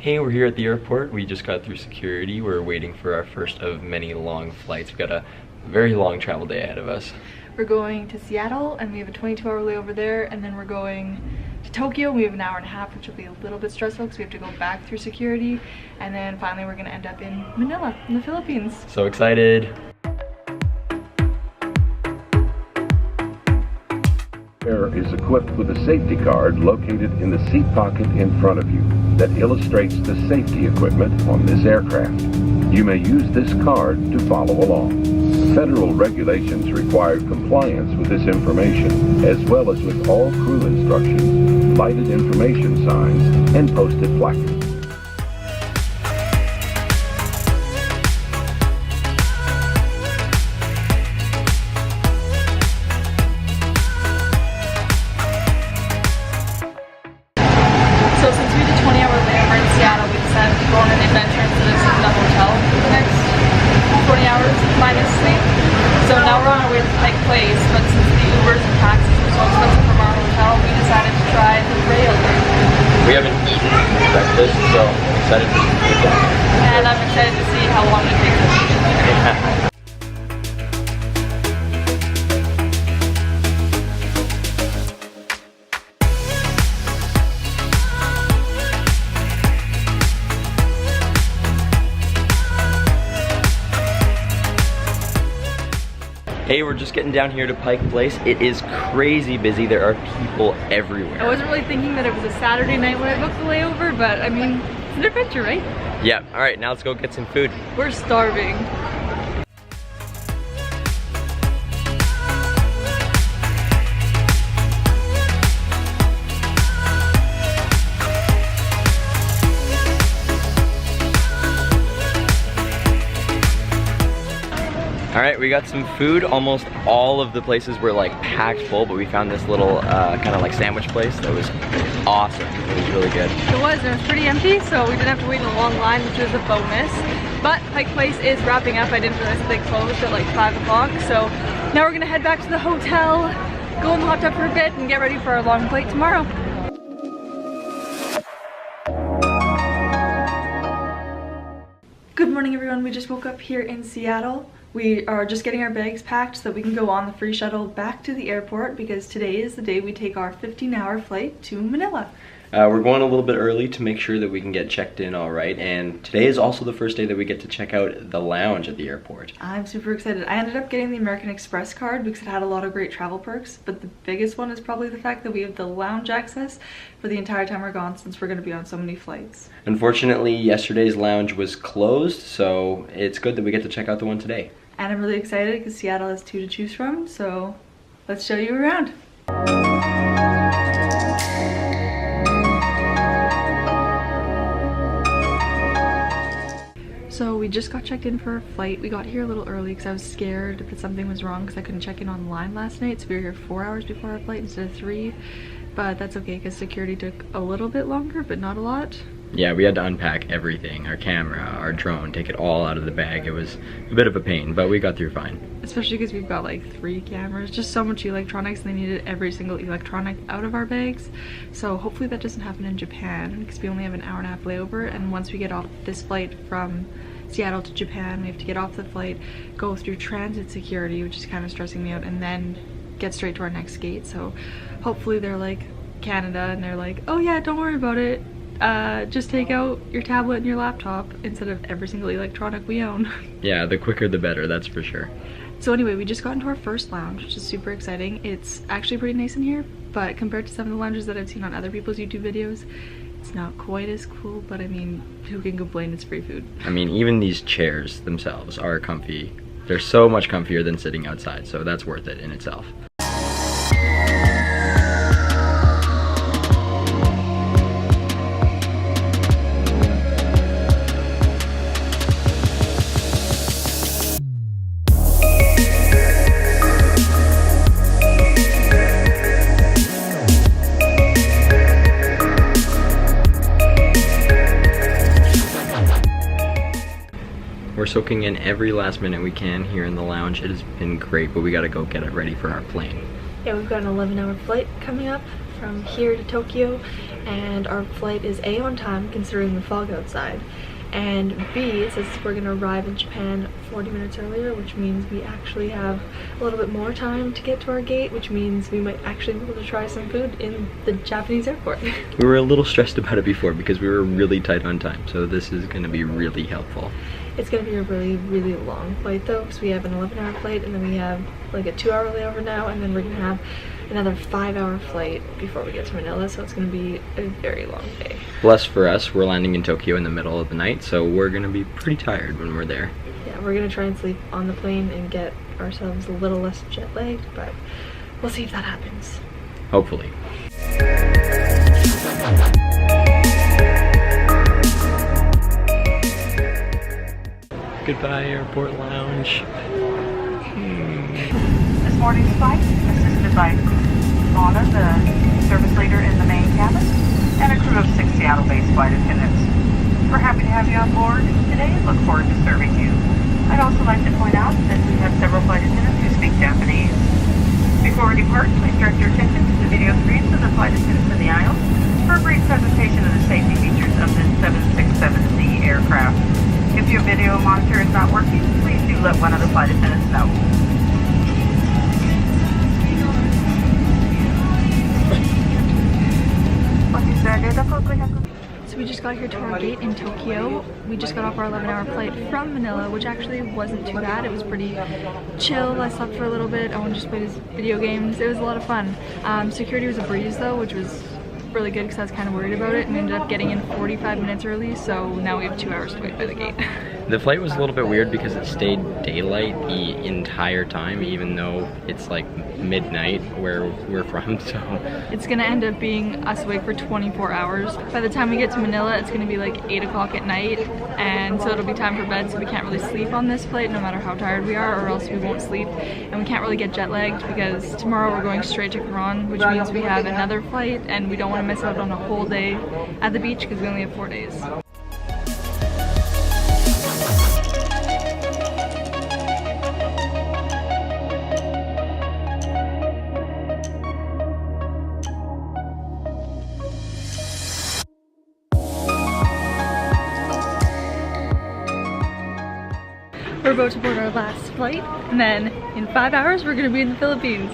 Hey, we're here at the airport. We just got through security. We're waiting for our first of many long flights. We've got a very long travel day ahead of us. We're going to Seattle and we have a 22-hour layover there, and then we're going to Tokyo and we have an hour and a half, which will be a little bit stressful because we have to go back through security, and then finally we're going to end up in Manila in the Philippines. So excited. Air is equipped with a safety card located in the seat pocket in front of you that illustrates the safety equipment on this aircraft. You may use this card to follow along. Federal regulations require compliance with this information, as well as with all crew instructions, lighted information signs, and posted placards. So since we did a 20-hour layover in Seattle, we decided to go on an adventure instead of sitting in a hotel for the next 20 hours minus sleep. So now we're on our way to Pike Place, but since the Ubers and taxis were so expensive from our hotel, we decided to try the rail route. We haven't eaten breakfast, so I'm excited for some food. And I'm excited to see how long it takes us to get there. Hey, we're just getting down here to Pike Place. It is crazy busy. There are people everywhere. I wasn't really thinking that it was a Saturday night when I booked the layover, but I mean, it's an adventure, right? Yeah, all right, now let's go get some food. We're starving. All right, we got some food. Almost all of the places were like packed full, but we found this little kind of like sandwich place that was awesome. It was really good. It was pretty empty, so we didn't have to wait in a long line, which was a bonus. But Pike Place is wrapping up. I didn't realize that they closed at like 5 o'clock, so now we're gonna head back to the hotel, go in the hot tub for a bit, and get ready for our long flight tomorrow. Good morning, everyone. We just woke up here in Seattle. We are just getting our bags packed so that we can go on the free shuttle back to the airport, because today is the day we take our 15-hour flight to Manila. We're going a little bit early to make sure that we can get checked in all right, and today is also the first day that we get to check out the lounge at the airport. I'm super excited. I ended up getting the American Express card because it had a lot of great travel perks, but the biggest one is probably the fact that we have the lounge access for the entire time we're gone, since we're going to be on so many flights. Unfortunately, yesterday's lounge was closed, so it's good that we get to check out the one today. And I'm really excited because Seattle has 2 to choose from, so let's show you around. So we just got checked in for our flight. We got here a little early because I was scared that something was wrong because I couldn't check in online last night. So we were here 4 hours before our flight instead of 3. But that's okay because security took a little bit longer, but not a lot. Yeah, we had to unpack everything, our camera, our drone, take it all out of the bag. It was a bit of a pain, but we got through fine. Especially because we've got like 3 cameras, just so much electronics, and they needed every single electronic out of our bags. So hopefully that doesn't happen in Japan, because we only have an hour and a half layover, and once we get off this flight from Seattle to Japan, we have to get off the flight, go through transit security, which is kind of stressing me out, and then get straight to our next gate. So hopefully they're like Canada and they're like, oh yeah, don't worry about it. Just take out your tablet and your laptop instead of every single electronic we own. Yeah, the quicker the better, that's for sure. So anyway, we just got into our first lounge, which is super exciting. It's actually pretty nice in here, but compared to some of the lounges that I've seen on other people's YouTube videos, it's not quite as cool, but I mean, who can complain? It's free food. I mean, even these chairs themselves are comfy. They're so much comfier than sitting outside, so that's worth it in itself. We're soaking in every last minute we can here in the lounge. It has been great, but we gotta go get it ready for our plane. Yeah, we've got an 11-hour flight coming up from here to Tokyo, and our flight is A, on time considering the fog outside, and B, it says we're gonna arrive in Japan 40 minutes earlier, which means we actually have a little bit more time to get to our gate, which means we might actually be able to try some food in the Japanese airport. We were a little stressed about it before because we were really tight on time, so this is gonna be really helpful. It's gonna be a really, really long flight though, because we have an 11-hour flight, and then we have like a 2-hour layover now, and then we're gonna have another 5-hour flight before we get to Manila, so it's gonna be a very long day. Plus for us, we're landing in Tokyo in the middle of the night, so we're gonna be pretty tired when we're there. Yeah, we're gonna try and sleep on the plane and get ourselves a little less jet lagged, but we'll see if that happens. Hopefully. Goodbye, airport lounge. This morning's flight, assisted by Lana, the service leader in the main cabin, and a crew of 6 Seattle-based flight attendants. We're happy to have you on board today and look forward to serving you. I'd also like to point out that we have several flight attendants who speak Japanese. Before we depart, please direct your attention to the video screens of the flight attendants in the aisle for a brief presentation of the safety features of the 767Z aircraft. If your video monitor is not working, please do let one of the flight attendants know. So we just got here to our gate in Tokyo. We just got off our 11-hour flight from Manila, which actually wasn't too bad. It was pretty chill. I slept for a little bit. Owen just played his video games. It was a lot of fun. Security was a breeze though, which was really good because I was kind of worried about it, and we ended up getting in 45 minutes early, so now we have 2 hours to wait by the gate. The flight was a little bit weird because it stayed daylight the entire time, even though it's like midnight where we're from, so. It's gonna end up being us awake for 24 hours. By the time we get to Manila, it's gonna be like 8 o'clock at night, and so it'll be time for bed, so we can't really sleep on this flight no matter how tired we are, or else we won't sleep, and we can't really get jet lagged because tomorrow we're going straight to Quran, which means we have another flight, and we don't want to miss out on a whole day at the beach because we only have 4 days. We're about to board our last flight, and then in 5 hours we're gonna be in the Philippines.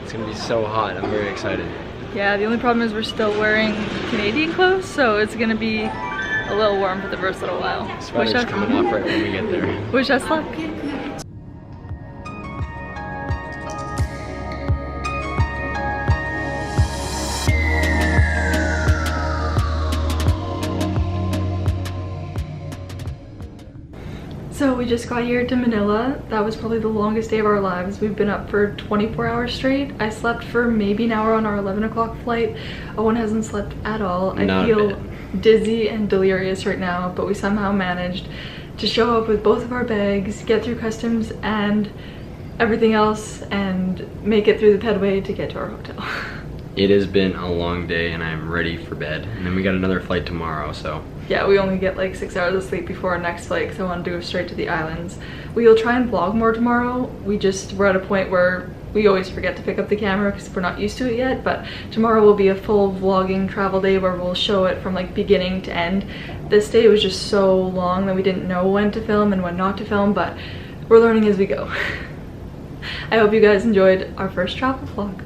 It's gonna be so hot. I'm very excited. Yeah, the only problem is we're still wearing Canadian clothes, so it's gonna be a little warm for the first little while. Sweater's coming off right when we get there. Wish us luck. So we just got here to Manila. That was probably the longest day of our lives. We've been up for 24 hours straight. I slept for maybe an hour on our 11 o'clock flight. Owen hasn't slept at all. I feel dizzy and delirious right now, but we somehow managed to show up with both of our bags, get through customs and everything else, and make it through the pedway to get to our hotel. It has been a long day and I'm ready for bed. And then we got another flight tomorrow, so. Yeah, we only get like 6 hours of sleep before our next flight because I want to go straight to the islands. We'll try and vlog more tomorrow. We're at a point where we always forget to pick up the camera because we're not used to it yet, but tomorrow will be a full vlogging travel day where we'll show it from like beginning to end. This day was just so long that we didn't know when to film and when not to film, but we're learning as we go. I hope you guys enjoyed our first travel vlog.